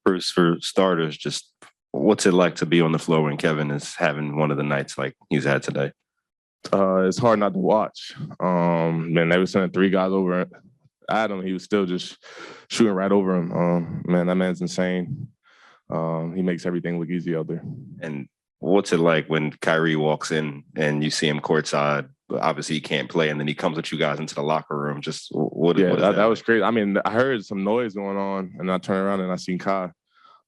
Bruce, for starters, just what's it like to be on the floor when Kevin is having one of the nights like he's had today? It's hard not to watch. Man, they were sending three guys over at him. He was still just shooting right over him. Man, that man's insane. He makes everything look easy out there. And what's it like when Kyrie walks in and you see him courtside? Obviously, he can't play, and then he comes with you guys into the locker room. Just what? Yeah, what is that was crazy. I mean, I heard some noise going on, and I turned around and I seen Kai.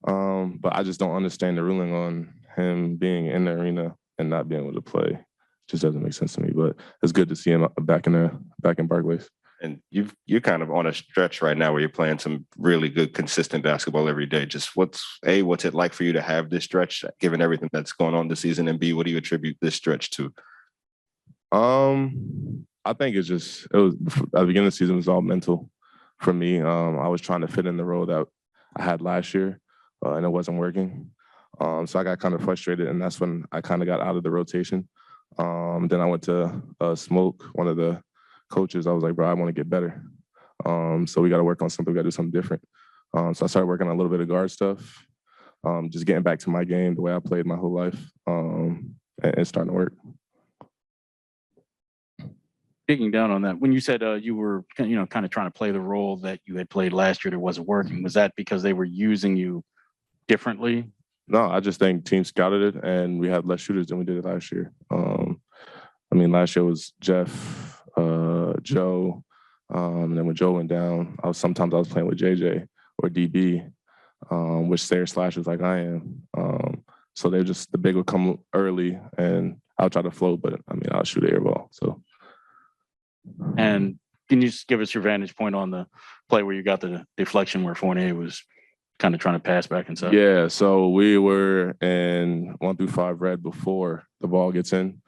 But I just don't understand the ruling on him being in the arena and not being able to play. It just doesn't make sense to me. But it's good to see him back in Barclays. And you're kind of on a stretch right now where you're playing some really good, consistent basketball every day. Just what's it like for you to have this stretch, given everything that's going on this season? And B, what do you attribute this stretch to? I think it was at the beginning of the season, it was all mental for me. I was trying to fit in the role that I had last year, and it wasn't working. So I got kind of frustrated, and that's when I kind of got out of the rotation. Then I went to Smoke, one of the coaches. I was like, bro, I want to get better. So we got to work on something. We got to do something different. So I started working on a little bit of guard stuff, just getting back to my game, the way I played my whole life, and it's starting to work. Digging down on that, when you said you were, kind of trying to play the role that you had played last year that wasn't working, was that because they were using you differently? No, I just think teams scouted it, and we had less shooters than we did last year. I mean, last year was Jeff, Joe, and then when Joe went down, sometimes I was playing with JJ or DB, which they're slashers like I am. So they're just, the big would come early, and I'll try to float, but I mean, I'll shoot an air ball. So. And can you just give us your vantage point on the play where you got the deflection where Fournier was kind of trying to pass back inside? Yeah, so we were in 1 through 5 red before the ball gets in.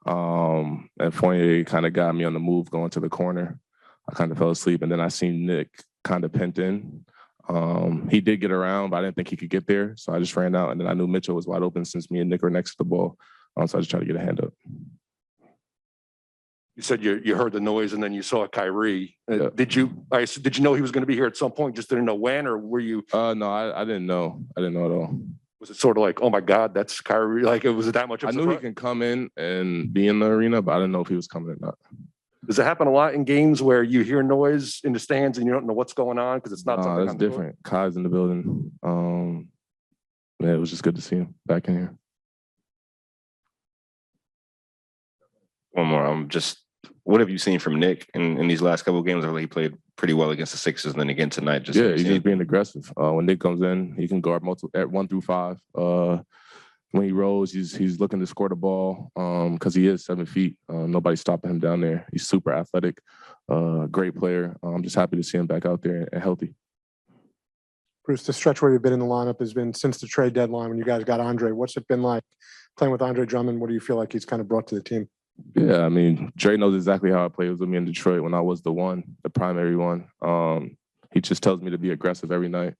And Fournier kind of got me on the move going to the corner. I kind of fell asleep, and then I seen Nick kind of pinned in. He did get around, but I didn't think he could get there. So I just ran out, and then I knew Mitchell was wide open since me and Nick were next to the ball. So I just tried to get a hand up. You said you heard the noise and then you saw Kyrie. Yeah. Did you know he was going to be here at some point? Just didn't know when, or were you? No, I didn't know. I didn't know at all. Was it sort of like, oh my God, that's Kyrie? Like, was it that much of a surprise? I knew he can come in and be in the arena, but I didn't know if he was coming or not. Does it happen a lot in games where you hear noise in the stands and you don't know what's going on because it's not something? That's different. Kai's in the building. Yeah, it was just good to see him back in here. One more. What have you seen from Nick in these last couple of games? I really, he played pretty well against the Sixers, and then again tonight. He's just being aggressive. When Nick comes in, he can guard multiple at 1 through 5. When he rolls, he's looking to score the ball because he is 7 feet. Nobody's stopping him down there. He's super athletic, great player. I'm just happy to see him back out there and healthy. Bruce, the stretch where you've been in the lineup has been since the trade deadline when you guys got Andre. What's it been like playing with Andre Drummond? What do you feel like he's kind of brought to the team? Yeah, I mean, Dre knows exactly how I played with me in Detroit when I was the primary one. He just tells me to be aggressive every night.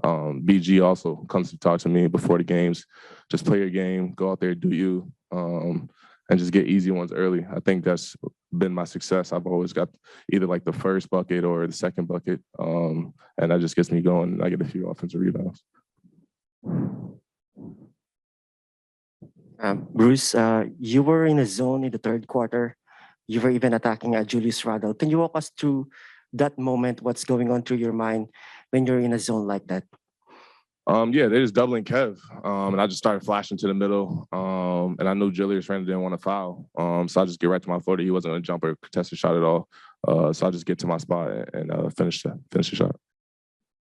BG also comes to talk to me before the games. Just play your game, go out there, do you, and just get easy ones early. I think that's been my success. I've always got either like the first bucket or the second bucket, and that just gets me going, and I get a few offensive rebounds. Bruce, you were in a zone in the third quarter. You were even attacking Julius Randle. Can you walk us through that moment? What's going on through your mind when you're in a zone like that? Yeah, they're just doubling Kev, and I just started flashing to the middle, and I knew Julius Randle didn't want to foul, so I just get right to my floater. He wasn't going to jump or contest a shot at all, so I just get to my spot and finish the shot.